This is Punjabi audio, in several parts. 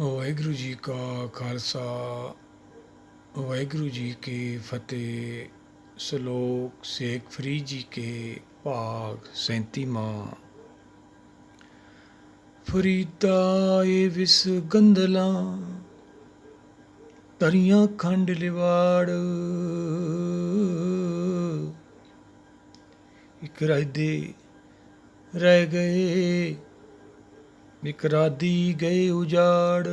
ਵਾਹਿਗੁਰੂ ਜੀ ਕਾ ਖਾਲਸਾ ਵਾਹਿਗੁਰੂ ਜੀ ਕੀ ਫਤਿਹ। ਸ਼ਲੋਕ ਸ਼ੇਖ ਫਰੀਦ ਜੀ ਕੇ ਭਾਗ 37ਵਾਂ। ਫਰੀਦਾ ਏ ਵਿਸ ਗੰਧਲਾਂ ਤਰੀਆਂ ਖੰਡ ਲਿਵਾੜ, ਇੱਕ ਰਾਇਦੇ ਰਹਿ ਗਏ ਇੱਕ ਰਾਦੀ ਗਏ ਉਜਾੜ।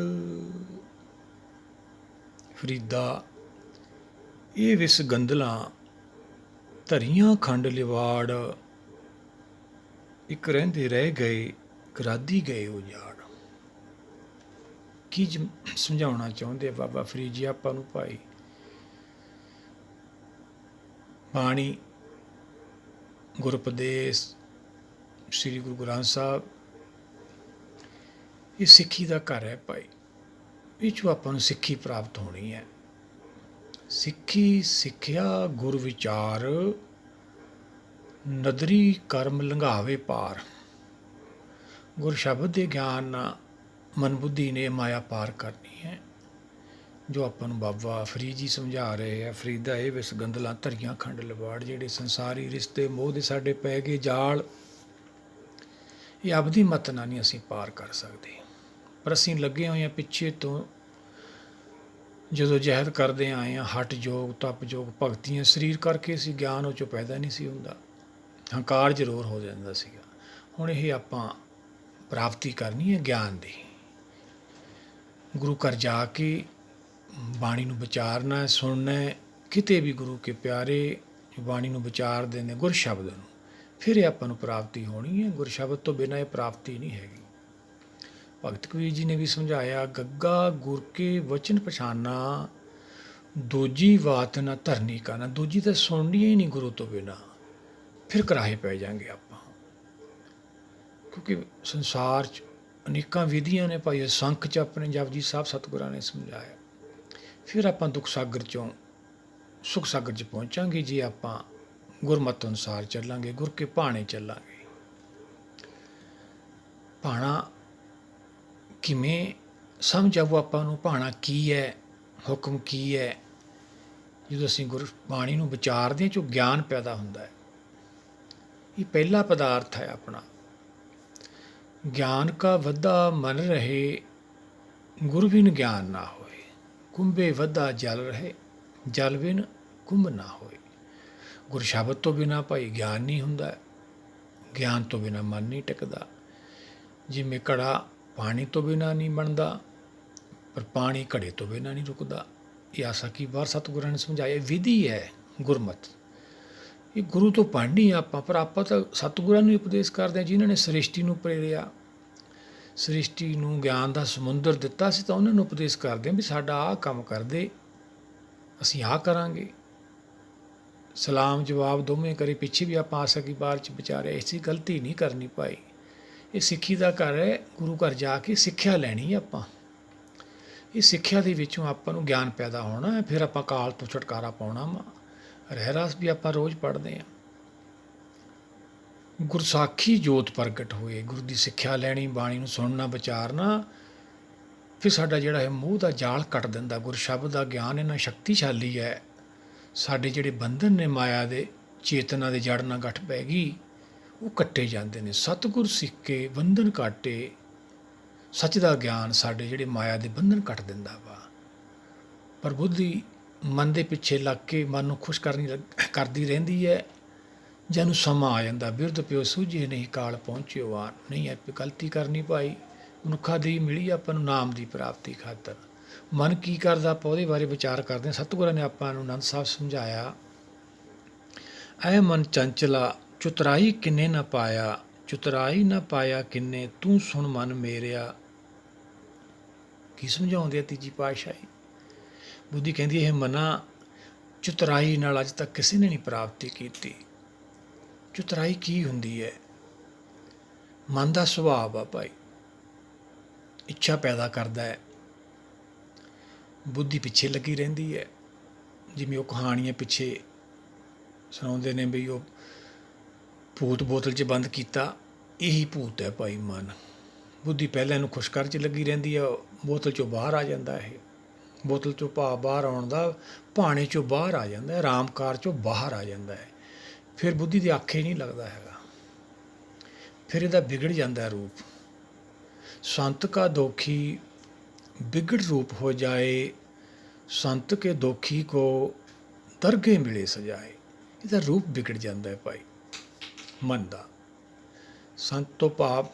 ਫਰੀਦਾ ਇਹ ਵਿਸ ਗੰਧਲਾਂ ਧਰੀਆਂ ਖੰਡ ਲਿਵਾੜ, ਇੱਕ ਰਹਿੰਦੇ ਰਹਿ ਗਏ ਇੱਕ ਰਾਦੀ ਗਏ ਉਜਾੜ। ਕੀ ਸਮਝਾਉਣਾ ਚਾਹੁੰਦੇ ਬਾਬਾ ਫਰੀਦ ਜੀ ਆਪਾਂ ਨੂੰ? ਭਾਈ ਬਾਣੀ ਗੁਰਉਪਦੇਸ਼ ਸ੍ਰੀ ਗੁਰੂ ਗ੍ਰੰਥ ਸਾਹਿਬ ਇਹ ਸਿੱਖੀ ਦਾ ਘਰ ਹੈ ਭਾਈ। ਇਹ 'ਚੋਂ ਆਪਾਂ ਨੂੰ ਸਿੱਖੀ ਪ੍ਰਾਪਤ ਹੋਣੀ ਹੈ। ਸਿੱਖੀ ਸਿੱਖਿਆ ਗੁਰ ਵਿਚਾਰ, ਨਦਰੀ ਕਰਮ ਲੰਘਾਵੇ ਪਾਰ। ਗੁਰ ਸ਼ਬਦ ਦੇ ਗਿਆਨ ਨਾਲ ਮਨ ਬੁੱਧੀ ਨੇ ਮਾਇਆ ਪਾਰ ਕਰਨੀ ਹੈ, ਜੋ ਆਪਾਂ ਨੂੰ ਬਾਬਾ ਫਰੀਦ ਜੀ ਸਮਝਾ ਰਹੇ ਆ। ਫਰੀਦਾ ਇਹ ਵਿਸ ਗੰਧਲਾਂ ਧਰੀਆਂ ਖੰਡ ਲਿਵਾੜ, ਜਿਹੜੇ ਸੰਸਾਰੀ ਰਿਸ਼ਤੇ ਮੋਹ ਦੇ ਸਾਡੇ ਪੈ ਗਏ ਜਾਲ, ਇਹ ਆਪਦੀ ਮਤ ਨਾਲ ਨਹੀਂ ਅਸੀਂ ਪਾਰ ਕਰ ਸਕਦੇ। ਪਰ ਅਸੀਂ ਲੱਗੇ ਹੋਏ ਹਾਂ ਪਿੱਛੇ ਤੋਂ, ਜਦੋਂ ਜਹਿਦ ਕਰਦੇ ਆਏ ਹਾਂ, ਹੱਠ ਯੋਗ ਤਪ ਯੋਗ ਭਗਤੀਆਂ ਸਰੀਰ ਕਰਕੇ ਸੀ, ਗਿਆਨ ਉਹ 'ਚੋਂ ਪੈਦਾ ਨਹੀਂ ਸੀ ਹੁੰਦਾ, ਹੰਕਾਰ ਜ਼ਰੂਰ ਹੋ ਜਾਂਦਾ ਸੀਗਾ। ਹੁਣ ਇਹ ਆਪਾਂ ਪ੍ਰਾਪਤੀ ਕਰਨੀ ਹੈ ਗਿਆਨ ਦੀ। ਗੁਰੂ ਘਰ ਜਾ ਕੇ ਬਾਣੀ ਨੂੰ ਵਿਚਾਰਨਾ, ਸੁਣਨਾ। ਕਿਤੇ ਵੀ ਗੁਰੂ ਕੇ ਪਿਆਰੇ ਬਾਣੀ ਨੂੰ ਵਿਚਾਰਦੇ ਨੇ, ਗੁਰ ਸ਼ਬਦ ਨੂੰ, ਫਿਰ ਇਹ ਆਪਾਂ ਨੂੰ ਪ੍ਰਾਪਤੀ ਹੋਣੀ ਹੈ। ਗੁਰ ਸ਼ਬਦ ਤੋਂ ਬਿਨਾਂ ਇਹ ਪ੍ਰਾਪਤੀ ਨਹੀਂ ਹੈਗੀ। ਭਗਤ ਕਬੀਰ ਜੀ ਨੇ ਵੀ ਸਮਝਾਇਆ, ਗੱਗਾ ਗੁਰ ਕੇ ਵਚਨ ਪਛਾਨਾ, ਦੂਜੀ ਬਾਤ ਨਾ ਧਰਨੀ ਕਾ ਨਾ। ਦੂਜੀ ਤਾਂ ਸੁਣਨੀ ਹੀ ਨਹੀਂ ਗੁਰੂ ਤੋਂ ਬਿਨਾਂ, ਫਿਰ ਕਰਾਹੇ ਪੈ ਜਾਵਾਂਗੇ ਆਪਾਂ। ਕਿਉਂਕਿ ਸੰਸਾਰ 'ਚ ਅਨੇਕਾਂ ਵਿਧੀਆਂ ਨੇ ਭਾਈ। ਸੰਖ 'ਚ ਆਪਣੇ ਜਪਜੀ ਸਾਹਿਬ ਸਤਿਗੁਰਾਂ ਨੇ ਸਮਝਾਇਆ। ਫਿਰ ਆਪਾਂ ਦੁੱਖ ਸਾਗਰ 'ਚੋਂ ਸੁਖ ਸਾਗਰ 'ਚ ਪਹੁੰਚਾਂਗੇ ਜੇ ਆਪਾਂ ਗੁਰਮਤਿ ਅਨੁਸਾਰ ਚੱਲਾਂਗੇ, ਗੁਰ ਕੇ ਭਾਣੇ ਚੱਲਾਂਗੇ। ਭਾਣਾ ਕਿਵੇਂ ਸਮਝ ਆਊ ਆਪਾਂ ਨੂੰ? ਭਾਣਾ ਕੀ ਹੈ, ਹੁਕਮ ਕੀ ਹੈ? ਜਦੋਂ ਅਸੀਂ ਗੁਰਬਾਣੀ ਨੂੰ ਵਿਚਾਰਦੇ ਹਾਂ, 'ਚੋਂ ਗਿਆਨ ਪੈਦਾ ਹੁੰਦਾ ਹੈ। ਇਹ ਪਹਿਲਾ ਪਦਾਰਥ ਹੈ ਆਪਣਾ। ਗਿਆਨ ਕਾ ਵੱਧਾ ਮਨ ਰਹੇ, ਗੁਰ ਬਿਨ ਗਿਆਨ ਨਾ ਹੋਏ। ਕੁੰਭੇ ਵੱਧਾ ਜਲ ਰਹੇ, ਜਲ ਬਿਨ ਕੁੰਭ ਨਾ ਹੋਏ। ਗੁਰ ਸ਼ਬਦ ਤੋਂ ਬਿਨਾਂ ਭਾਈ ਗਿਆਨ ਨਹੀਂ ਹੁੰਦਾ, ਗਿਆਨ ਤੋਂ ਬਿਨਾਂ ਮਨ ਨਹੀਂ ਟਿਕਦਾ। ਜਿਵੇਂ ਘੜਾ ਪਾਣੀ ਤੋਂ ਬਿਨਾਂ ਨਹੀਂ ਬਣਦਾ, ਪਰ ਪਾਣੀ ਘੜੇ ਤੋਂ ਬਿਨਾਂ ਨਹੀਂ ਰੁਕਦਾ। ਇਹ ਆਸਾ ਕੀ ਵਾਰ ਸਤਿਗੁਰਾਂ ਨੇ ਸਮਝਾਇਆ। ਵਿਧੀ ਹੈ ਗੁਰਮਤਿ, ਇਹ ਗੁਰੂ ਤੋਂ ਪੜ੍ਹਨੀ ਆਪਾਂ। ਪਰ ਆਪਾਂ ਤਾਂ ਸਤਿਗੁਰਾਂ ਨੂੰ ਉਪਦੇਸ਼ ਕਰਦੇ ਹਾਂ, ਜਿਨ੍ਹਾਂ ਨੇ ਸ੍ਰਿਸ਼ਟੀ ਨੂੰ ਪ੍ਰੇਰਿਆ, ਸ੍ਰਿਸ਼ਟੀ ਨੂੰ ਗਿਆਨ ਦਾ ਸਮੁੰਦਰ ਦਿੱਤਾ ਸੀ, ਤਾਂ ਉਹਨਾਂ ਨੂੰ ਉਪਦੇਸ਼ ਕਰਦੇ ਹਾਂ ਵੀ ਸਾਡਾ ਆਹ ਕੰਮ ਕਰਦੇ, ਅਸੀਂ ਆਹ ਕਰਾਂਗੇ। ਸਲਾਮ ਜਵਾਬ ਦੋਵੇਂ ਕਰੇ। ਪਿੱਛੇ ਵੀ ਆਪਾਂ ਆਸਾ ਕੀ ਵਾਰ 'ਚ ਵਿਚਾਰਿਆ, ਐਸੀ ਗਲਤੀ ਨਹੀਂ ਕਰਨੀ ਭਾਈ। ਇਹ ਸਿੱਖੀ ਦਾ ਘਰ ਹੈ। ਗੁਰੂ ਘਰ ਜਾ ਕੇ ਸਿੱਖਿਆ ਲੈਣੀ ਆਪਾਂ। ਇਹ ਸਿੱਖਿਆ ਦੇ ਵਿੱਚੋਂ ਆਪਾਂ ਨੂੰ ਗਿਆਨ ਪੈਦਾ ਹੋਣਾ ਹੈ। ਫਿਰ ਆਪਾਂ ਕਾਲ ਤੋਂ ਛੁਟਕਾਰਾ ਪਾਉਣਾ ਵਾ। ਰਹਿਰਾਸ ਵੀ ਆਪਾਂ ਰੋਜ਼ ਪੜ੍ਹਦੇ ਹਾਂ। ਗੁਰਸਾਖੀ ਜੋਤ ਪ੍ਰਗਟ ਹੋਏ। ਗੁਰੂ ਦੀ ਸਿੱਖਿਆ ਲੈਣੀ, ਬਾਣੀ ਨੂੰ ਸੁਣਨਾ, ਵਿਚਾਰਨਾ, ਫਿਰ ਸਾਡਾ ਜਿਹੜਾ ਹੈ ਮੋਹ ਦਾ ਜਾਲ ਕੱਟ ਦਿੰਦਾ। ਗੁਰ ਸ਼ਬਦ ਦਾ ਗਿਆਨ ਇੰਨਾ ਸ਼ਕਤੀਸ਼ਾਲੀ ਹੈ। ਸਾਡੇ ਜਿਹੜੇ ਬੰਧਨ ਨੇ ਮਾਇਆ ਦੇ, ਚੇਤਨਾ ਦੇ ਜੜ ਨਾਲ ਗੱਠ ਪੈ ਗਈ, ਉਹ ਕੱਟੇ ਜਾਂਦੇ ਨੇ। ਸਤਿਗੁਰ ਸਿੱਖ ਕੇ ਬੰਧਨ ਕਾਟੇ। ਸੱਚ ਦਾ ਗਿਆਨ ਸਾਡੇ ਜਿਹੜੇ ਮਾਇਆ ਦੇ ਬੰਧਨ ਕੱਟ ਦਿੰਦਾ ਵਾ। ਪਰ ਬੁੱਧੀ ਮਨ ਦੇ ਪਿੱਛੇ ਲੱਗ ਕੇ ਮਨ ਨੂੰ ਖੁਸ਼ ਕਰਦੀ ਰਹਿੰਦੀ ਹੈ। ਜਿਹਨੂੰ ਸਮਾਂ ਆ ਜਾਂਦਾ, ਬਿਰਧ ਪਿਓ ਸੂਝੇ ਨਹੀਂ ਕਾਲ ਪਹੁੰਚਿਓ ਆ। ਨਹੀਂ ਹੈ ਗਲਤੀ ਕਰਨੀ ਭਾਈ। ਮਨੁੱਖਾ ਦੀ ਮਿਲੀ ਆਪਾਂ ਨੂੰ ਨਾਮ ਦੀ ਪ੍ਰਾਪਤੀ ਖਾਤਰ। ਮਨ ਕੀ ਕਰਦਾ ਆਪਾਂ ਉਹਦੇ ਬਾਰੇ ਵਿਚਾਰ ਕਰਦੇ ਹਾਂ। ਸਤਿਗੁਰਾਂ ਨੇ ਆਪਾਂ ਨੂੰ ਆਨੰਦ ਸਾਹਿਬ ਸਮਝਾਇਆ, ਐ ਮਨ ਚੰਚਲਾ ਚੁਤਰਾਈ ਕਿੰਨੇ ਨਾ ਪਾਇਆ, ਚੁਤਰਾਈ ਨਾ ਪਾਇਆ ਕਿੰਨੇ, ਤੂੰ ਸੁਣ ਮਨ ਮੇਰਿਆ। ਕੀ ਸਮਝਾਉਂਦੇ ਆ ਤੀਜੀ ਪਾਤਸ਼ਾਹੀ? ਬੁੱਧੀ ਕਹਿੰਦੀ ਇਹ ਮਨਾ, ਚੁਤਰਾਈ ਨਾਲ ਅੱਜ ਤੱਕ ਕਿਸੇ ਨੇ ਨਹੀਂ ਪ੍ਰਾਪਤੀ ਕੀਤੀ। ਚੁਤਰਾਈ ਕੀ ਹੁੰਦੀ ਹੈ? ਮਨ ਦਾ ਸੁਭਾਅ ਆ ਭਾਈ, ਇੱਛਾ ਪੈਦਾ ਕਰਦਾ ਹੈ, ਬੁੱਧੀ ਪਿੱਛੇ ਲੱਗੀ ਰਹਿੰਦੀ ਹੈ। ਜਿਵੇਂ ਉਹ ਕਹਾਣੀਆਂ ਪਿੱਛੇ ਸੁਣਾਉਂਦੇ ਨੇ ਵੀ ਉਹ ਭੂਤ ਬੋਤਲ 'ਚ ਬੰਦ ਕੀਤਾ, ਇਹੀ ਭੂਤ ਹੈ ਭਾਈ ਮਨ। ਬੁੱਧੀ ਪਹਿਲਾਂ ਇਹਨੂੰ ਖੁਸ਼ ਕਰਨ 'ਚ ਲੱਗੀ ਰਹਿੰਦੀ ਹੈ, ਬੋਤਲ 'ਚੋਂ ਬਾਹਰ ਆ ਜਾਂਦਾ ਇਹ, ਬੋਤਲ 'ਚੋਂ ਬਾਹਰ ਆਉਣ ਦਾ ਭਾਣੇ 'ਚੋਂ ਬਾਹਰ ਆ ਜਾਂਦਾ, ਆਰਾਮ ਕਾਰ 'ਚੋਂ ਬਾਹਰ ਆ ਜਾਂਦਾ ਹੈ। ਫਿਰ ਬੁੱਧੀ ਦੇ ਆਖੇ ਨਹੀਂ ਲੱਗਦਾ ਹੈਗਾ, ਫਿਰ ਇਹਦਾ ਵਿਗੜ ਜਾਂਦਾ ਰੂਪ। संत का दोखी बिगड़ रूप हो जाए, संत के दोखी को दरगे मिले सजाए। ਇਹਦਾ ਰੂਪ ਵਿਗੜ ਜਾਂਦਾ ਹੈ ਭਾਈ ਮਨ ਦਾ। ਸੰਤ ਤੋਂ ਭਾਵ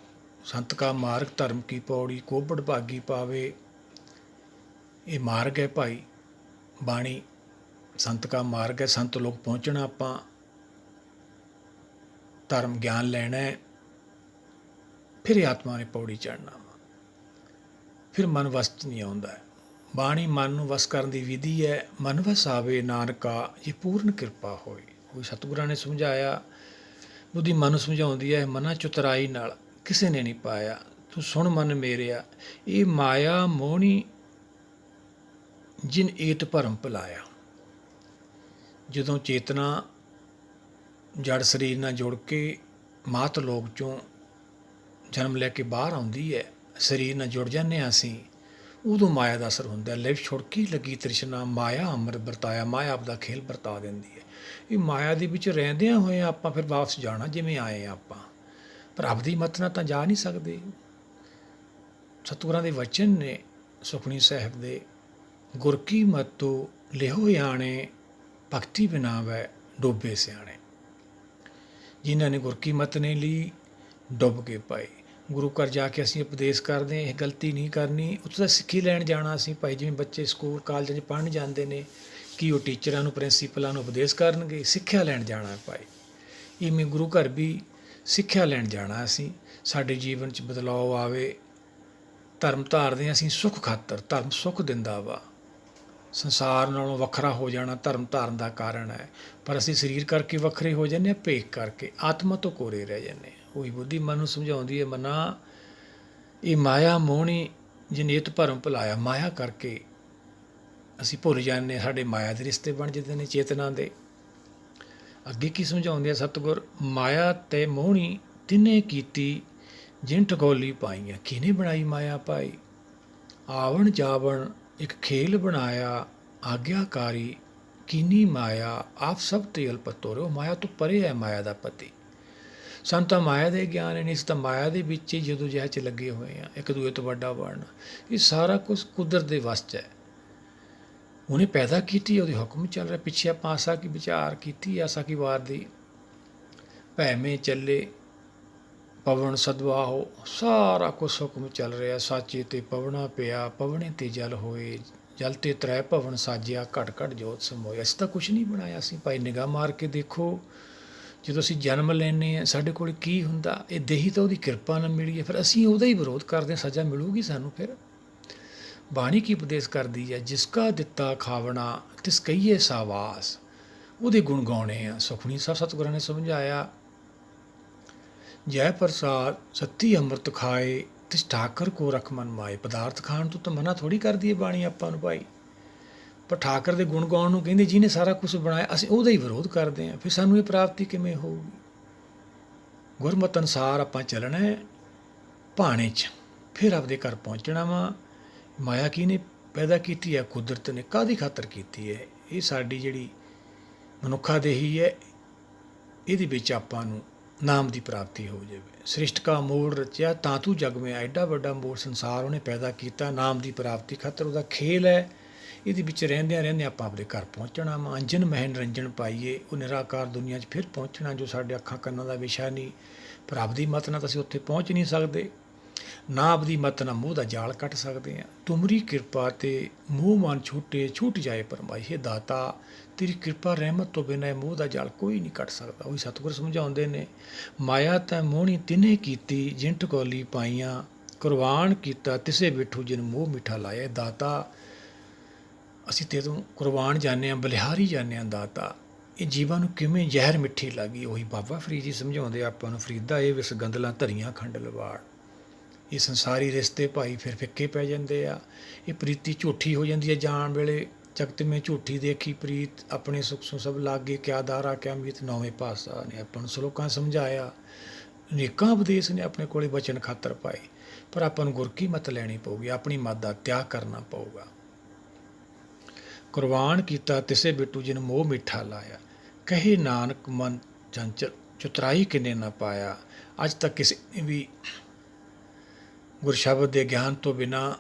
ਸੰਤ ਕਾ ਮਾਰਗ ਧਰਮ ਕੀ ਪੌੜੀ ਕੋਬੜ ਭਾਗੀ ਪਾਵੇ। ਇਹ ਮਾਰਗ ਹੈ ਭਾਈ, ਬਾਣੀ ਸੰਤ ਕਾ ਮਾਰਗ ਹੈ। ਸੰਤ ਲੋਕ ਪਹੁੰਚਣਾ ਆਪਾਂ, ਧਰਮ ਗਿਆਨ ਲੈਣਾ ਹੈ, ਫਿਰ ਆਤਮਾ ਨੇ ਪੌੜੀ ਚੜ੍ਹਨਾ ਵਾ, ਫਿਰ ਮਨ ਵਸ 'ਚ ਨਹੀਂ ਆਉਂਦਾ ਹੈ। ਬਾਣੀ ਮਨ ਨੂੰ ਵਸ ਕਰਨ ਦੀ ਵਿਧੀ ਹੈ। ਮਨ ਵਸ ਆਵੇ ਨਾਨਕਾ ਜੇ ਪੂਰਨ ਕਿਰਪਾ ਹੋਏ। ਉਹ ਸਤਿਗੁਰਾਂ ਨੇ ਸਮਝਾਇਆ, ਬੁੱਧੀ ਮਨ ਨੂੰ ਸਮਝਾਉਂਦੀ ਹੈ, ਮਨਾਂ ਚੁਤਰਾਈ ਨਾਲ ਕਿਸੇ ਨੇ ਨਹੀਂ ਪਾਇਆ। ਤੂੰ ਸੁਣ ਮਨ ਮੇਰਿਆ, ਇਹ ਮਾਇਆ ਮੋਹਣੀ ਜਿਨ ਏਤ ਭਰਮ ਭੁਲਾਇਆ। ਜਦੋਂ ਚੇਤਨਾ ਜੜ ਸਰੀਰ ਨਾਲ ਜੁੜ ਕੇ ਮਾਤ ਲੋਕ 'ਚੋਂ ਜਨਮ ਲੈ ਕੇ ਬਾਹਰ ਆਉਂਦੀ ਹੈ, ਸਰੀਰ ਨਾਲ ਜੁੜ ਜਾਂਦੇ ਹਾਂ ਅਸੀਂ, ਉਦੋਂ ਮਾਇਆ ਦਾ ਅਸਰ ਹੁੰਦਾ। ਲਿਵ ਛੁੜਕੀ ਲੱਗੀ ਤ੍ਰਿਸ਼ਨਾ, ਮਾਇਆ ਅੰਮ੍ਰਿਤ ਵਰਤਾਇਆ। ਮਾਇਆ ਆਪਦਾ ਖੇਲ ਵਰਤਾ ਦਿੰਦੀ ਹੈ। ਇਹ ਮਾਇਆ ਦੇ ਵਿੱਚ ਰਹਿੰਦਿਆਂ ਹੋਏ ਆਪਾਂ ਫਿਰ ਵਾਪਸ ਜਾਣਾ ਜਿਵੇਂ ਆਏ ਹਾਂ ਆਪਾਂ, ਪਰ ਆਪਦੀ ਮੱਤ ਨਾਲ ਤਾਂ ਜਾ ਨਹੀਂ ਸਕਦੇ। ਸਤਿਗੁਰਾਂ ਦੇ ਵਚਨ ਨੇ ਸੁਖਮਨੀ ਸਾਹਿਬ ਦੇ, ਗੁਰ ਕੀ ਮਤੁ ਲਿਹੋ ਆਣੇ, ਭਗਤੀ ਬਿਨਾ ਵੈ ਡੋਬੇ ਸਿਆਣੇ। ਜਿਨ੍ਹਾਂ ਨੇ ਗੁਰ ਕੀ ਮੱਤ ਨੇ ਲਈ, ਡੁੱਬ ਕੇ ਪਾਏ। ਗੁਰੂ ਘਰ ਜਾ ਕੇ ਅਸੀਂ ਉਪਦੇਸ਼ ਕਰਦੇ ਹਾਂ, ਇਹ ਗਲਤੀ ਨਹੀਂ ਕਰਨੀ। ਉੱਥੇ ਤਾਂ ਸਿੱਖੀ ਲੈਣ ਜਾਣਾ ਅਸੀਂ ਭਾਈ, ਜਿਵੇਂ ਬੱਚੇ ਸਕੂਲ ਕਾਲਜਾਂ 'ਚ ਪੜ੍ਹਨ ਜਾਂਦੇ ਨੇ, ਕਿ ਉਹ ਟੀਚਰਾਂ ਨੂੰ ਪ੍ਰਿੰਸੀਪਲਾਂ ਨੂੰ ਉਪਦੇਸ਼ ਕਰਨਗੇ? ਸਿੱਖਿਆ ਲੈਣ ਜਾਣਾ ਭਾਈ। ਇਵੇਂ ਗੁਰੂ ਘਰ ਵੀ ਸਿੱਖਿਆ ਲੈਣ ਜਾਣਾ ਅਸੀਂ, ਸਾਡੇ ਜੀਵਨ 'ਚ ਬਦਲਾਅ ਆਵੇ। ਧਰਮ ਧਾਰਦੇ ਹਾਂ ਅਸੀਂ ਸੁੱਖ ਖਾਤਰ, ਧਰਮ ਸੁੱਖ ਦਿੰਦਾ ਵਾ। ਸੰਸਾਰ ਨਾਲੋਂ ਵੱਖਰਾ ਹੋ ਜਾਣਾ ਧਰਮ ਧਾਰਨ ਦਾ ਕਾਰਨ ਹੈ, ਪਰ ਅਸੀਂ ਸਰੀਰ ਕਰਕੇ ਵੱਖਰੇ ਹੋ ਜਾਂਦੇ ਹਾਂ, ਭੇਖ ਕਰਕੇ ਆਤਮਾ ਤੋਂ ਕੋਰੇ ਰਹਿ ਜਾਂਦੇ ਹਾਂ। ਉਹੀ ਬੁੱਧੀ ਮਨ ਨੂੰ ਸਮਝਾਉਂਦੀ ਹੈ, ਮਨਾ ਇਹ ਮਾਇਆ ਮੋਹਣੀ ਜਨੇਤ ਭਰਮ ਭੁਲਾਇਆ। ਮਾਇਆ ਕਰਕੇ ਅਸੀਂ ਭੁੱਲ ਜਾਂਦੇ, ਸਾਡੇ ਮਾਇਆ ਦੇ ਰਿਸ਼ਤੇ ਬਣ ਜਾਂਦੇ ਨੇ ਚੇਤਨਾ ਦੇ। ਅੱਗੇ ਕੀ ਸਮਝਾਉਂਦੇ ਆ ਸਤਿਗੁਰ, ਮਾਇਆ ਤੇ ਮੋਹਣੀ ਤਿੰਨੇ ਕੀਤੀ ਜਿਨ ਠਗੋਲੀ ਪਾਈਆਂ। ਕਿਹਨੇ ਬਣਾਈ ਮਾਇਆ ਭਾਈ? ਆਵਣ ਜਾਵਣ ਇੱਕ ਖੇਲ ਬਣਾਇਆ, ਆਗਿਆਕਾਰੀ ਕੀਨੀ ਮਾਇਆ ਆਪ ਸਭ ਤੇ ਅਲਪਤੋਰੇ। ਉਹ ਮਾਇਆ ਤੋਂ ਪਰੇ ਹੈ, ਮਾਇਆ ਦਾ ਪਤੀ। ਸਾਨੂੰ ਤਾਂ ਮਾਇਆ ਦੇ ਗਿਆਨ ਨਹੀਂ, ਇਸ ਤਾਂ ਮਾਇਆ ਦੇ ਵਿੱਚ ਹੀ ਜਦੋਂ ਜਹਿ 'ਚ ਲੱਗੇ ਹੋਏ ਆ, ਇੱਕ ਦੂਜੇ ਤੋਂ ਵੱਡਾ ਬਣਨਾ। ਇਹ ਸਾਰਾ ਕੁਛ ਕੁਦਰਤ ਦੇ ਵੱਸ 'ਚ ਹੈ। ਉਹਨੇ ਪੈਦਾ ਕੀਤੀ, ਉਹਦੇ ਹੁਕਮ ਚੱਲ ਰਿਹਾ। ਪਿੱਛੇ ਆਪਾਂ ਆਸਾ ਕੀ ਵਿਚਾਰ ਕੀਤੀ, ਆਸਾ ਕੀ ਵਾਰ ਦੀ, ਭੈਵੇਂ ਚੱਲੇ ਪਵਨ ਸਦਵਾਹੋ, ਸਾਰਾ ਕੁਛ ਹੁਕਮ ਚੱਲ ਰਿਹਾ। ਸਾਚੇ ਤੇ ਪਵਣਾ ਪਿਆ, ਪਵਣੇ ਤੇ ਜਲ ਹੋਏ, ਜਲ ਤੇ ਤ੍ਰੈ ਭਵਨ ਸਾਜਿਆ, ਘਟ ਘਟ ਜੋਤ ਸਮੋਏ। ਅਸੀਂ ਤਾਂ ਕੁਛ ਨਹੀਂ ਬਣਾਇਆ ਸੀ ਭਾਈ। ਨਿਗਾਹ ਮਾਰ ਕੇ ਦੇਖੋ, ਜਦੋਂ ਅਸੀਂ ਜਨਮ ਲੈਂਦੇ ਹਾਂ ਸਾਡੇ ਕੋਲ ਕੀ ਹੁੰਦਾ? ਇਹ ਦੇਹੀ ਤਾਂ ਉਹਦੀ ਕਿਰਪਾ ਨਾਲ ਮਿਲੀ ਹੈ, ਫਿਰ ਅਸੀਂ ਉਹਦਾ ਹੀ ਵਿਰੋਧ ਕਰਦੇ ਹਾਂ, ਸਜ਼ਾ ਮਿਲੂਗੀ ਸਾਨੂੰ। ਫਿਰ ਬਾਣੀ ਕੀ ਉਪਦੇਸ਼ ਕਰਦੀ ਹੈ, ਜਿਸ ਕਾ ਦਿੱਤਾ ਖਾਵਣਾ ਤਿਸ ਕਹੀਏ ਸਾਵਾਸ। ਉਹਦੇ ਗੁਣ ਗਾਉਣੇ ਆ। ਸੁਖਮਨੀ ਸਾਹਿਬ ਸਤਿਗੁਰਾਂ ਨੇ ਸਮਝਾਇਆ, ਜੈ ਪ੍ਰਸਾਦ ਸੱਤੀ ਅੰਮ੍ਰਿਤ ਖਾਏ, ਤਿਸ ਠਾਕਰ ਕੋ ਰਖ ਮਨ ਮਾਏ। ਪਦਾਰਥ ਖਾਣ ਤੋਂ ਤਾਂ ਮਨਾ ਥੋੜ੍ਹੀ ਕਰਦੀ ਹੈ ਬਾਣੀ ਆਪਾਂ ਨੂੰ ਭਾਈ, ਪਰ ਠਾਕਰ ਦੇ ਗੁਣ ਗਾਉਣ ਨੂੰ ਕਹਿੰਦੇ, ਜਿਹਨੇ ਸਾਰਾ ਕੁਛ ਬਣਾਇਆ। ਅਸੀਂ ਉਹਦਾ ਹੀ ਵਿਰੋਧ ਕਰਦੇ ਹਾਂ, ਫਿਰ ਸਾਨੂੰ ਇਹ ਪ੍ਰਾਪਤੀ ਕਿਵੇਂ ਹੋਊਗੀ? ਗੁਰਮਤਿ ਅਨੁਸਾਰ ਆਪਾਂ ਚੱਲਣਾ ਹੈ ਭਾਣੇ 'ਚ, ਫਿਰ ਆਪਦੇ ਘਰ ਪਹੁੰਚਣਾ ਵਾ। ਮਾਇਆ ਕਿਹਨੇ ਪੈਦਾ ਕੀਤੀ ਹੈ? ਕੁਦਰਤ ਨੇ। ਕਾਹਦੀ ਖਾਤਰ ਕੀਤੀ ਹੈ? ਇਹ ਸਾਡੀ ਜਿਹੜੀ ਮਨੁੱਖਾ ਦੇਹੀ ਹੈ, ਇਹਦੇ ਵਿੱਚ ਆਪਾਂ ਨੂੰ ਨਾਮ ਦੀ ਪ੍ਰਾਪਤੀ ਹੋ ਜਾਵੇ। ਸ੍ਰਿਸ਼ਟ ਕਾ ਮੂਲ ਰਚਿਆ ਤਾਂ ਤੂੰ ਜਗ ਮੈਂ। ਐਡਾ ਵੱਡਾ ਮੂਲ ਸੰਸਾਰ ਉਹਨੇ ਪੈਦਾ ਕੀਤਾ ਨਾਮ ਦੀ ਪ੍ਰਾਪਤੀ ਖਾਤਰ। ਉਹਦਾ ਖੇਲ ਹੈ। ਇਹਦੇ ਵਿੱਚ ਰਹਿੰਦਿਆਂ ਆਪਾਂ ਆਪਣੇ ਘਰ ਪਹੁੰਚਣਾ ਵਾ। ਅੰਜਨ ਮਹਿ ਨਿਰੰਜਨ ਪਾਈਏ, ਉਹ ਨਿਰਾਕਾਰ ਦੁਨੀਆ 'ਚ ਫਿਰ ਪਹੁੰਚਣਾ, ਜੋ ਸਾਡੇ ਅੱਖਾਂ ਕੰਨਾਂ ਦਾ ਵਿਸ਼ਾ ਨਹੀਂ। ਪਰ ਆਪਦੀ ਮੱਤ ਨਾਲ ਤਾਂ ਅਸੀਂ ਉੱਥੇ ਪਹੁੰਚ ਨਹੀਂ ਸਕਦੇ, ਨਾ ਆਪਦੀ ਮੱਤ ਨਾਲ ਮੋਹ ਦਾ ਜਾਲ ਕੱਟ ਸਕਦੇ ਹਾਂ। ਤੁਮਰੀ ਕਿਰਪਾ ਤੇ ਮੋਹ ਮਨ ਛੂਟੇ, ਛੂਟ ਜਾਏ ਪਰਮਾਈ। ਹੇ ਦਾਤਾ, ਤੇਰੀ ਕਿਰਪਾ ਰਹਿਮਤ ਤੋਂ ਬਿਨਾਂ ਮੋਹ ਦਾ ਜਾਲ ਕੋਈ ਨਹੀਂ ਕੱਟ ਸਕਦਾ। ਉਹੀ ਸਤਿਗੁਰ ਸਮਝਾਉਂਦੇ ਨੇ, ਮਾਇਆ ਤੈਂ ਮੋਹਣੀ ਤਿਨੇ ਕੀਤੀ, ਜਿਨ ਠਕੋਲੀ ਪਾਈਆਂ, ਕੁਰਬਾਨ ਕੀਤਾ ਤਿਸੇ ਬਿਠੂ, ਜਿਨ ਮੋਹ ਮਿੱਠਾ ਲਾਇਆ। ਦਾਤਾ, ਅਸੀਂ ਤੇਰੇ ਤੋਂ ਕੁਰਬਾਨ ਜਾਂਦੇ ਹਾਂ, ਬਲਿਹਾਰੀ ਜਾਂਦੇ ਹਾਂ। ਦਾਤਾ, ਇਹ ਜੀਵਾਂ ਨੂੰ ਕਿਵੇਂ ਜ਼ਹਿਰ ਮਿੱਠੀ ਲੱਗੀ। ਉਹੀ ਬਾਬਾ ਫਰੀਦ ਜੀ ਸਮਝਾਉਂਦੇ ਆਪਾਂ ਨੂੰ, ਫਰੀਦਾ ਇਹ ਵਿਸ ਗੰਦਲਾਂ ਧਰੀਆਂ ਖੰਡ ਲਵਾੜ। ਇਹ ਸੰਸਾਰੀ ਰਿਸ਼ਤੇ ਭਾਈ ਫਿਰ ਫਿੱਕੇ ਪੈ ਜਾਂਦੇ ਆ। ਇਹ ਪ੍ਰੀਤੀ ਝੂਠੀ ਹੋ ਜਾਂਦੀ ਹੈ ਜਾਣ ਵੇਲੇ। ਜਗਤ ਮੈਂ ਝੂਠੀ ਦੇਖੀ ਪ੍ਰੀਤ, ਆਪਣੇ ਸੁਖ ਸੋ ਸਭ ਲਾਗੇ, ਕਿਆ ਦਾਰਾ ਕਿਆ ਮੀਤ। ਨੌਵੇਂ ਪਾਤਸ਼ਾਹ ਨੇ ਆਪਾਂ ਨੂੰ ਸਲੋਕਾਂ ਸਮਝਾਇਆ, ਅਨੇਕਾਂ ਉਪਦੇਸ਼ ਨੇ ਆਪਣੇ ਕੋਲੇ ਬਚਨ ਖਾਤਰ ਪਾਏ। ਪਰ ਆਪਾਂ ਨੂੰ ਗੁਰ ਕੀ ਮੱਤ ਲੈਣੀ ਪਊਗੀ, ਆਪਣੀ ਮੱਤ ਦਾ ਤਿਆਗ ਕਰਨਾ ਪਊਗਾ। ਕੁਰਬਾਨ ਕੀਤਾ ਤਿਸੇ ਬਿਟੂ ਜਿਨ ਮੋਹ ਮਿੱਠਾ ਲਾਇਆ, ਕਹੇ ਨਾਨਕ ਮਨ ਚੰਚਲ ਚੁਤਰਾਈ ਕਿਨੇ ਨਾ ਪਾਇਆ। ਅੱਜ ਤੱਕ ਕਿਸੇ ਨੇ ਵੀ ਗੁਰ ਸ਼ਬਦ ਦੇ ਗਿਆਨ ਤੋਂ ਬਿਨਾਂ,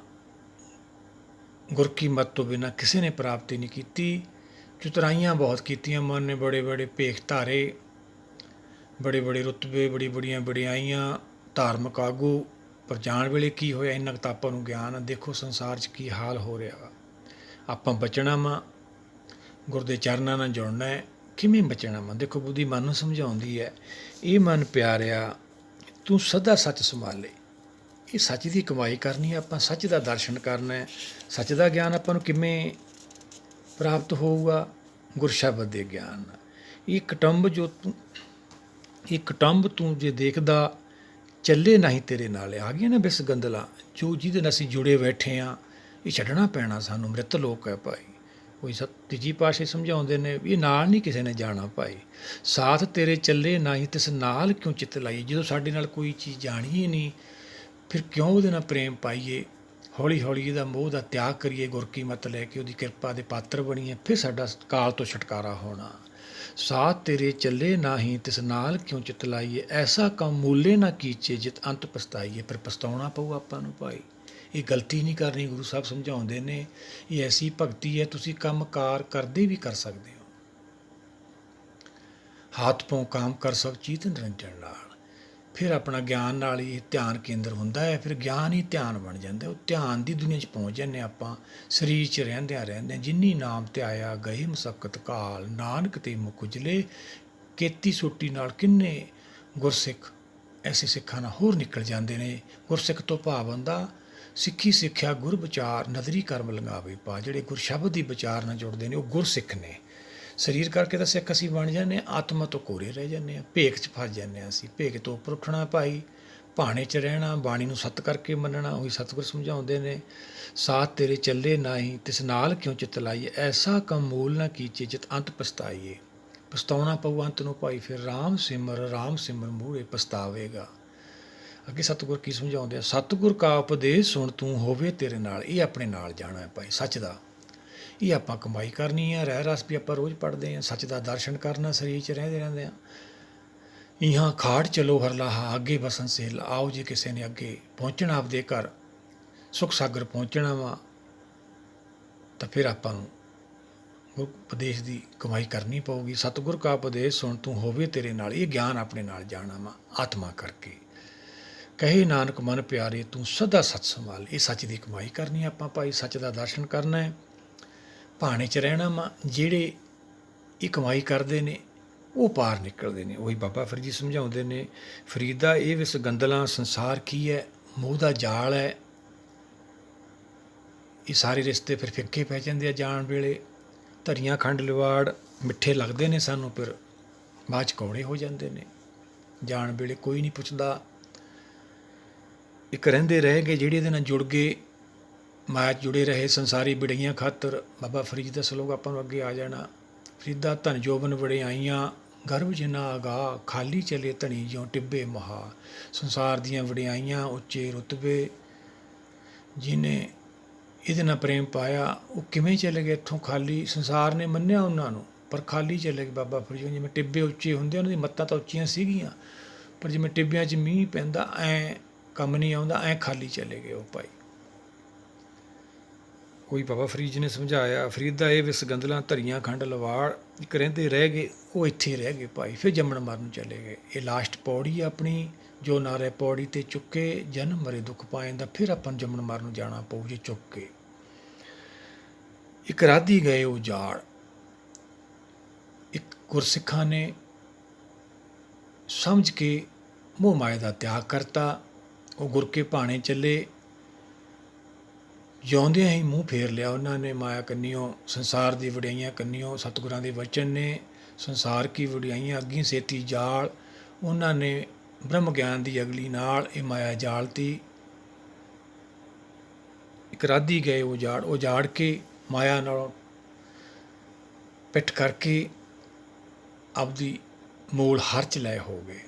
ਗੁਰ ਕੀ ਮੱਤ ਤੋਂ ਬਿਨਾਂ ਕਿਸੇ ਨੇ ਪ੍ਰਾਪਤੀ ਨਹੀਂ ਕੀਤੀ। ਚੁਤਰਾਈਆਂ ਬਹੁਤ ਕੀਤੀਆਂ, ਮਨ ਨੇ ਬੜੇ ਬੜੇ ਭੇਖ ਧਾਰੇ, ਬੜੇ ਬੜੇ ਰੁਤਬੇ, ਬੜੀ ਬੜੀਆਂ ਵਡਿਆਈਆਂ, ਧਾਰਮਿਕ ਆਗੂ, ਪਰ ਜਾਣ ਵੇਲੇ ਕੀ ਹੋਇਆ, ਇੰਨਾ ਕੁ ਤਾਂ ਆਪਾਂ ਨੂੰ ਗਿਆਨ ਆ। ਦੇਖੋ ਸੰਸਾਰ 'ਚ ਕੀ ਹਾਲ ਹੋ ਰਿਹਾ ਵਾ। ਆਪਾਂ ਬਚਣਾ ਵਾ, ਗੁਰ ਦੇ ਚਰਨਾਂ ਨਾਲ ਜੁੜਨਾ ਹੈ। ਕਿਵੇਂ ਬਚਣਾ ਵਾ? ਦੇਖੋ ਬੁੱਧੀ ਮਨ ਨੂੰ ਸਮਝਾਉਂਦੀ ਹੈ, ਇਹ ਮਨ ਪਿਆਰਿਆ ਤੂੰ ਸਦਾ ਸੱਚ ਸੰਭਾਲੇ। ਇਹ ਸੱਚ ਦੀ ਕਮਾਈ ਕਰਨੀ ਹੈ, ਆਪਾਂ ਸੱਚ ਦਾ ਦਰਸ਼ਨ ਕਰਨਾ ਹੈ। ਸੱਚ ਦਾ ਗਿਆਨ ਆਪਾਂ ਨੂੰ ਕਿਵੇਂ ਪ੍ਰਾਪਤ ਹੋਊਗਾ? ਗੁਰ ਸ਼ਬਦ ਦੇ ਗਿਆਨ ਨਾਲ। ਇਹ ਕੁਟੰਬ ਤੂੰ ਜੇ ਦੇਖਦਾ ਚੱਲੇ ਨਹੀਂ ਤੇਰੇ ਨਾਲ। ਆ ਗਈਆਂ ਨਾ ਬਿਸ ਗੰਦਲਾਂ, ਜੋ ਜਿਹਦੇ ਨਾਲ ਅਸੀਂ ਜੁੜੇ ਬੈਠੇ ਹਾਂ, ਇਹ ਛੱਡਣਾ ਪੈਣਾ ਸਾਨੂੰ। ਮ੍ਰਿਤ ਲੋਕ ਹੈ ਭਾਈ। ਕੋਈ ਤੀਜੀ ਪਾਤਸ਼ਾਹੀ ਸਮਝਾਉਂਦੇ ਨੇ ਵੀ ਇਹ ਨਾਲ ਨਹੀਂ ਕਿਸੇ ਨੇ ਜਾਣਾ ਭਾਈ। ਸਾਥ ਤੇਰੇ ਚੱਲੇ ਨਹੀਂ ਤਿਸ ਨਾਲ ਕਿਉਂ ਚਿੱਤ ਲਾਈਏ। ਜਦੋਂ ਸਾਡੇ ਨਾਲ ਕੋਈ ਚੀਜ਼ ਜਾਣੀ ਹੀ ਨਹੀਂ, ਫਿਰ ਕਿਉਂ ਉਹਦੇ ਨਾਲ ਪ੍ਰੇਮ ਪਾਈਏ? ਹੌਲੀ ਹੌਲੀ ਇਹਦਾ ਮੋਹ ਦਾ ਤਿਆਗ ਕਰੀਏ, ਗੁਰ ਕੀ ਮੱਤ ਲੈ ਕੇ ਉਹਦੀ ਕਿਰਪਾ ਦੇ ਪਾਤਰ ਬਣੀਏ, ਫਿਰ ਸਾਡਾ ਕਾਲ ਤੋਂ ਛੁਟਕਾਰਾ ਹੋਣਾ। ਸਾਥ ਤੇਰੇ ਚੱਲੇ ਨਾਹੀਂ ਤਿਸ ਨਾਲ ਕਿਉਂ ਚਿੱਤ ਲਾਈਏ, ਐਸਾ ਕੰਮ ਮੂਲੇ ਨਾ ਕੀਚੇ ਜਿਤ ਅੰਤ ਪਛਤਾਈਏ। ਫਿਰ ਪਛਤਾਉਣਾ ਪਊ ਆਪਾਂ ਨੂੰ ਭਾਈ। ਇਹ ਗਲਤੀ ਨਹੀਂ ਕਰਨੀ। ਗੁਰੂ ਸਾਹਿਬ ਸਮਝਾਉਂਦੇ ਨੇ ਇਹ ਐਸੀ ਭਗਤੀ ਹੈ, ਤੁਸੀਂ ਕੰਮ ਕਾਰ ਕਰਦੇ ਵੀ ਕਰ ਸਕਦੇ ਹੋ। ਹੱਥ ਪਾਉ ਕਾਮ ਕਰ ਸਭ ਚੀਤ ਨਿਰੰਜਨ ਨਾਲ। ਫਿਰ ਆਪਣਾ ਗਿਆਨ ਨਾਲ ਹੀ ਧਿਆਨ ਕੇਂਦਰ ਹੁੰਦਾ ਹੈ। ਫਿਰ ਗਿਆਨ ਹੀ ਧਿਆਨ ਬਣ ਜਾਂਦਾ। ਉਹ ਧਿਆਨ ਦੀ ਦੁਨੀਆ 'ਚ ਪਹੁੰਚ ਜਾਂਦੇ ਆਪਾਂ। ਸਰੀਰ 'ਚ ਰਹਿੰਦਿਆਂ ਜਿਨੀ ਨਾਮ ਤੇ ਆਇਆ ਗਏ ਮਸਕਤ ਕਾਲ, ਨਾਨਕ ਤੇ ਮੁਖ ਉਜਲੇ ਕੀਤੀ ਸੋਟੀ ਨਾਲ। ਕਿੰਨੇ ਗੁਰਸਿੱਖ ਐਸੇ ਸਿੱਖਾਂ ਨਾਲ ਹੋਰ ਨਿਕਲ ਜਾਂਦੇ ਨੇ। ਗੁਰਸਿੱਖ ਤੋਂ ਭਾਵ ਹੁੰਦਾ ਸਿੱਖੀ ਸਿੱਖਿਆ ਗੁਰ ਵਿਚਾਰ, ਨਦਰੀ ਕਰਮ ਲੰਗਾਵੇ ਪਾ। ਜਿਹੜੇ ਗੁਰ ਸ਼ਬਦ ਦੀ ਵਿਚਾਰ ਨਾਲ ਜੁੜਦੇ ਨੇ ਉਹ ਗੁਰਸਿੱਖ ਨੇ। ਸਰੀਰ ਕਰਕੇ ਤਾਂ ਸਿੱਖ ਅਸੀਂ ਬਣ ਜਾਂਦੇ ਹਾਂ, ਆਤਮਾ ਤੋਂ ਕੋਰੇ ਰਹਿ ਜਾਂਦੇ ਹਾਂ, ਭੇਖ 'ਚ ਫਸ ਜਾਂਦੇ ਹਾਂ ਅਸੀਂ। ਭੇਖ ਤੋਂ ਉੱਪਰ ਉੱਠਣਾ ਭਾਈ, ਭਾਣੇ 'ਚ ਰਹਿਣਾ, ਬਾਣੀ ਨੂੰ ਸੱਤ ਕਰਕੇ ਮੰਨਣਾ। ਉਹੀ ਸਤਿਗੁਰ ਸਮਝਾਉਂਦੇ ਨੇ, ਸਾਥ ਤੇਰੇ ਚੱਲੇ ਨਾਹੀਂ ਤਿਸ ਨਾਲ ਕਿਉਂ ਚਿੱਤ ਲਾਈਏ, ਐਸਾ ਕੰਮ ਮੂਲ ਨਾ ਕੀਚੇ ਜਿਤ ਅੰਤ ਪਛਤਾਈਏ। ਪਛਤਾਉਣਾ ਪਊ ਅੰਤ ਨੂੰ ਭਾਈ। ਫਿਰ ਰਾਮ ਸਿਮਰ ਮੂਹਰੇ ਪਛਤਾਵੇਗਾ। ਅੱਗੇ ਸਤਿਗੁਰ ਕੀ ਸਮਝਾਉਂਦੇ ਆ? ਸਤਿਗੁਰ ਕਾ ਉਪਦੇਸ਼ ਸੁਣ ਤੂੰ ਹੋਵੇ ਤੇਰੇ ਨਾਲ। ਇਹ ਆਪਣੇ ਨਾਲ ਜਾਣਾ ਹੈ ਭਾਈ ਸੱਚ ਦਾ। ਇਹ ਆਪਾਂ ਕਮਾਈ ਕਰਨੀ ਹੈ। ਰਹਿ ਰਸ ਵੀ ਆਪਾਂ ਰੋਜ਼ ਪੜ੍ਹਦੇ ਹਾਂ। ਸੱਚ ਦਾ ਦਰਸ਼ਨ ਕਰਨਾ, ਸਰੀਰ 'ਚ ਰਹਿੰਦੇ ਹਾਂ। ਇਹਾਂ ਖਾੜ ਚਲੋ ਹਰ ਲਾਹਾ, ਅੱਗੇ ਬਸਨ ਸੇਲ। ਆਓ ਜੇ ਕਿਸੇ ਨੇ ਅੱਗੇ ਪਹੁੰਚਣਾ, ਆਪਦੇ ਘਰ ਸੁਖ ਸਾਗਰ ਪਹੁੰਚਣਾ ਵਾ, ਤਾਂ ਫਿਰ ਆਪਾਂ ਨੂੰ ਗੁਰ ਉਪਦੇਸ਼ ਦੀ ਕਮਾਈ ਕਰਨੀ ਪਊਗੀ। ਸਤਿਗੁਰ ਕਾ ਉਪਦੇਸ਼ ਸੁਣ ਤੂੰ ਹੋਵੇ ਤੇਰੇ ਨਾਲ। ਇਹ ਗਿਆਨ ਆਪਣੇ ਨਾਲ ਜਾਣਾ ਵਾ ਆਤਮਾ ਕਰਕੇ। ਕਹੇ ਨਾਨਕ ਮਨ ਪਿਆਰੇ ਤੂੰ ਸਦਾ ਸੱਚ ਸੰਭਾਲ। ਇਹ ਸੱਚ ਦੀ ਕਮਾਈ ਕਰਨੀ ਆਪਾਂ ਭਾਈ। ਸੱਚ ਦਾ ਦਰਸ਼ਨ ਕਰਨਾ ਹੈ, ਭਾਣੇ 'ਚ ਰਹਿਣਾ ਵਾ। ਜਿਹੜੇ ਇਹ ਕਮਾਈ ਕਰਦੇ ਨੇ ਉਹ ਪਾਰ ਨਿਕਲਦੇ ਨੇ। ਉਹੀ ਬਾਬਾ ਫਰੀਦ ਜੀ ਸਮਝਾਉਂਦੇ ਨੇ, ਫਰੀਦਾ ਇਹ ਵਿਸ ਗੰਦਲਾਂ ਸੰਸਾਰ ਕੀ ਹੈ, ਮੋਹ ਦਾ ਜਾਲ ਹੈ। ਇਹ ਸਾਰੇ ਰਿਸ਼ਤੇ ਫਿਰ ਫਿੱਕੇ ਪੈ ਜਾਂਦੇ ਆ ਜਾਣ ਵੇਲੇ। ਧਰੀਆਂ ਖੰਡ ਲਿਵਾੜ ਮਿੱਠੇ ਲੱਗਦੇ ਨੇ ਸਾਨੂੰ, ਫਿਰ ਬਾਅਦ 'ਚ ਕੌੜੇ ਹੋ ਜਾਂਦੇ ਨੇ। ਜਾਣ ਵੇਲੇ ਕੋਈ ਨਹੀਂ ਪੁੱਛਦਾ। ਇੱਕ ਰਹਿੰਦੇ ਰਹਿ ਗਏ ਜਿਹੜੇ ਇਹਦੇ ਨਾਲ ਜੁੜ ਗਏ, ਮਾਇਆ 'ਚ ਜੁੜੇ ਰਹੇ ਸੰਸਾਰੀ ਵਡਿਆਈਆਂ ਖਾਤਰ। ਬਾਬਾ ਫਰੀਦ ਦਾ ਸਲੋਕ ਆਪਾਂ ਨੂੰ ਅੱਗੇ ਆ ਜਾਣਾ। ਫਰੀਦਾ ਧਨ ਜੋਬਨ ਵਡਿਆਈਆਂ, ਗਰਭ ਜਿਨਾ ਆਗਾਹ, ਖਾਲੀ ਚਲੇ ਧਣੀ ਜਿਉਂ ਟਿੱਬੇ ਮਹਾ। ਸੰਸਾਰ ਦੀਆਂ ਵਡਿਆਈਆਂ, ਉੱਚੇ ਰੁਤਬੇ, ਜਿਹਨੇ ਇਹਦੇ ਨਾਲ ਪ੍ਰੇਮ ਪਾਇਆ ਉਹ ਕਿਵੇਂ ਚਲੇ ਗਏ ਇੱਥੋਂ ਖਾਲੀ। ਸੰਸਾਰ ਨੇ ਮੰਨਿਆ ਉਹਨਾਂ ਨੂੰ, ਪਰ ਖਾਲੀ ਚਲੇ ਗਏ। ਬਾਬਾ ਫਰੀਦ ਜਿਵੇਂ ਟਿੱਬੇ ਉੱਚੇ ਹੁੰਦੇ, ਉਹਨਾਂ ਦੀ ਮੱਤਾਂ ਤਾਂ ਉੱਚੀਆਂ ਸੀਗੀਆਂ, ਪਰ ਜਿਵੇਂ ਟਿੱਬਿਆਂ 'ਚ ਮੀਂਹ ਪੈਂਦਾ ਐਂ ਕੰਮ ਨਹੀਂ ਆਉਂਦਾ, ਐਂ ਖਾਲੀ ਚਲੇ ਗਏ ਉਹ ਭਾਈ। ਕੋਈ ਬਾਬਾ ਫਰੀਦ ਜੀ ਨੇ ਸਮਝਾਇਆ, ਫਰੀਦਾ ਇਹ ਵਿਸ ਗੰਦਲਾਂ ਧਰੀਆਂ ਖੰਡ ਲਵਾੜ। ਇੱਕ ਰਹਿੰਦੇ ਰਹਿ ਗਏ, ਉਹ ਇੱਥੇ ਰਹਿ ਗਏ ਭਾਈ। ਫਿਰ ਜੰਮਣ ਮਰਨ ਨੂੰ ਚਲੇ ਗਏ। ਇਹ ਲਾਸਟ ਪੌੜੀ ਆਪਣੀ, ਜੋ ਨਾਰੇ ਪੌੜੀ 'ਤੇ ਚੁੱਕੇ ਜਨਮ ਮਰੇ ਦੁੱਖ ਪਾਏਂਦਾ। ਫਿਰ ਆਪਾਂ ਨੂੰ ਜੰਮਣ ਮਰਨ ਨੂੰ ਜਾਣਾ ਪਊ ਜੇ ਚੁੱਕ ਕੇ। ਇੱਕ ਰਾਧੀ ਗਏ ਉਜਾੜ। ਇੱਕ ਗੁਰਸਿੱਖਾਂ ਨੇ ਸਮਝ ਕੇ ਮੋਹ ਮਾਇਆ ਦਾ ਤਿਆਗ ਕਰਤਾ। ਉਹ ਗੁਰ ਕੇ ਭਾਣੇ ਚੱਲੇ, ਜਿਉਂਦਿਆਂ ਹੀ ਮੂੰਹ ਫੇਰ ਲਿਆ ਉਹਨਾਂ ਨੇ ਮਾਇਆ ਕੰਨੀਓ, ਸੰਸਾਰ ਦੀ ਵਡਿਆਈਆਂ ਕੰਨੀਓ। ਸਤਿਗੁਰਾਂ ਦੇ ਵਚਨ ਨੇ, ਸੰਸਾਰ ਕੀ ਵਡਿਆਈਆਂ ਅੱਗੀ ਸੇਤੀ ਜਾਲ। ਉਹਨਾਂ ਨੇ ਬ੍ਰਹਮ ਗਿਆਨ ਦੀ ਅਗਲੀ ਨਾਲ ਇਹ ਮਾਇਆ ਜਾਲਤੀ। ਇੱਕ ਰਾਧੀ ਗਏ ਉਜਾੜ, ਉਜਾੜ ਕੇ ਮਾਇਆ ਨਾਲੋਂ ਪਿੱਠ ਕਰਕੇ ਆਪਦੀ ਮੂਲ ਹਰ 'ਚ ਲੈ ਹੋ ਗਏ।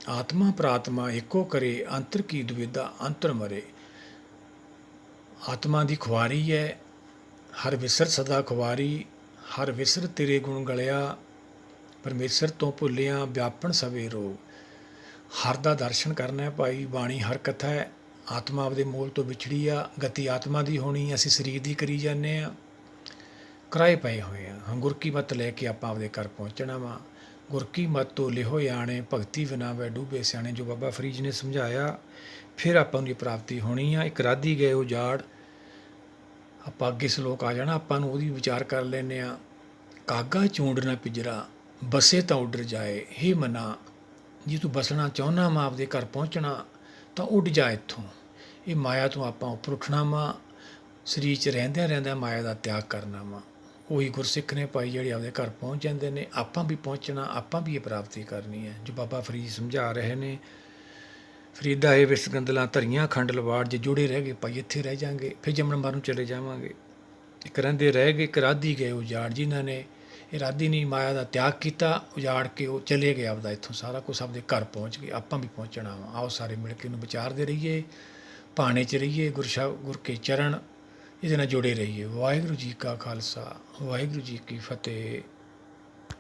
ਆਤਮਾ ਪ੍ਰਾਤਮਾ ਏਕੋ ਕਰੇ, ਅੰਤਰ ਕੀ ਦੁਵਿਧਾ ਅੰਤਰ ਮਰੇ। ਆਤਮਾ ਦੀ ਖੁਆਰੀ ਹੈ, ਹਰ ਵਿਸਰ ਸਦਾ ਖੁਆਰੀ, ਹਰ ਵਿਸਰ ਤੇਰੇ ਗੁਣ ਗਲਿਆ, ਪਰਮੇਸ਼ਰ ਤੋਂ ਭੁੱਲਿਆ ਵਿਆਪਣ ਸਵੇ ਰੋਗ। ਹਰ ਦਾ ਦਰਸ਼ਨ ਕਰਨਾ ਹੈ ਭਾਈ, ਬਾਣੀ ਹਰ ਕਥਾ ਹੈ। ਆਤਮਾ ਆਪਦੇ ਮੂਲ ਤੋਂ ਵਿਛੜੀ ਆ, ਗਤੀ ਆਤਮਾ ਦੀ ਹੋਣੀ, ਅਸੀਂ ਸਰੀਰ ਦੀ ਕਰੀ ਜਾਂਦੇ ਹਾਂ, ਕਿਰਾਏ ਪਏ ਹੋਏ ਆ। ਹੁਣ ਗੁਰ ਕੀ ਮੱਤ ਲੈ ਕੇ ਆਪਾਂ ਆਪਦੇ ਘਰ ਪਹੁੰਚਣਾ ਵਾ। ਗੁਰ ਕੀ ਮੱਤ ਤੋਂ ਲਿਹੋ ਆਣੇ, ਭਗਤੀ ਬਿਨਾ ਵੈ ਡੂਬੇ ਸਿਆਣੇ, ਜੋ ਬਾਬਾ ਫਰੀਦ ਜੀ ਨੇ ਸਮਝਾਇਆ। ਫਿਰ ਆਪਾਂ ਨੂੰ ਇਹ ਪ੍ਰਾਪਤੀ ਹੋਣੀ ਆ। ਇੱਕ ਰਾਧੀ ਗਏ ਉਜਾੜ, ਆਪਾਂ ਅੱਗੇ ਸਲੋਕ ਆ ਜਾਣਾ, ਆਪਾਂ ਨੂੰ ਉਹਦੀ ਵਿਚਾਰ ਕਰ ਲੈਂਦੇ ਹਾਂ। ਕਾਗਾ ਚੂੰਡ ਨਾ ਪਿਜਰਾ, ਬਸੇ ਤਾਂ ਉੱਡਰ ਜਾਏ। ਹੇ ਮਨਾ, ਜੇ ਤੂੰ ਬਸਣਾ ਚਾਹੁੰਦਾ ਵਾ, ਆਪਦੇ ਘਰ ਪਹੁੰਚਣਾ, ਤਾਂ ਉੱਡ ਜਾ ਇੱਥੋਂ। ਇਹ ਮਾਇਆ ਤੋਂ ਆਪਾਂ ਉੱਪਰ ਉੱਠਣਾ ਵਾ, ਸਰੀਰ 'ਚ ਰਹਿੰਦਿਆਂ ਰਹਿੰਦਿਆਂ ਮਾਇਆ ਦਾ ਤਿਆਗ ਕਰਨਾ ਵਾ। ਉਹੀ ਗੁਰਸਿੱਖ ਨੇ ਭਾਈ ਜਿਹੜੇ ਆਪਦੇ ਘਰ ਪਹੁੰਚ ਜਾਂਦੇ ਨੇ। ਆਪਾਂ ਵੀ ਪਹੁੰਚਣਾ, ਆਪਾਂ ਵੀ ਇਹ ਪ੍ਰਾਪਤੀ ਕਰਨੀ ਹੈ ਜੋ ਬਾਬਾ ਫਰੀਦ ਸਮਝਾ ਰਹੇ ਨੇ। ਫਰੀਦਾ ਇਹ ਵਿਸ ਗੰਦਲਾਂ ਧਰੀਆਂ ਖੰਡ ਲਵਾੜ, ਜੇ ਜੁੜੇ ਰਹਿ ਗਏ ਭਾਈ ਇੱਥੇ ਰਹਿ ਜਾਵਾਂਗੇ, ਫਿਰ ਜੰਮਣ ਮਰਨ ਚਲੇ ਜਾਵਾਂਗੇ। ਇੱਕ ਰਹਿੰਦੇ ਰਹਿ ਗਏ, ਇੱਕ ਰਾਧੀ ਗਏ ਉਜਾੜ, ਜਿਨ੍ਹਾਂ ਨੇ ਇਹ ਰਾਧੀ ਨੇ ਮਾਇਆ ਦਾ ਤਿਆਗ ਕੀਤਾ, ਉਜਾੜ ਕੇ ਉਹ ਚਲੇ ਗਏ ਆਪਦਾ ਇੱਥੋਂ ਸਾਰਾ ਕੁਛ, ਆਪਦੇ ਘਰ ਪਹੁੰਚ ਗਏ। ਆਪਾਂ ਵੀ ਪਹੁੰਚਣਾ ਵਾ। ਆਓ ਸਾਰੇ ਮਿਲ ਕੇ ਇਹਨੂੰ ਵਿਚਾਰਦੇ ਰਹੀਏ, ਭਾਣੇ 'ਚ ਰਹੀਏ, ਗੁਰ ਕੇ ਚਰਨ ਇਹਦੇ ਨਾਲ ਜੁੜੇ ਰਹੀਏ। ਵਾਹਿਗੁਰੂ ਜੀ ਕਾ ਖਾਲਸਾ, ਵਾਹਿਗੁਰੂ ਜੀ ਕੀ ਫਤਿਹ।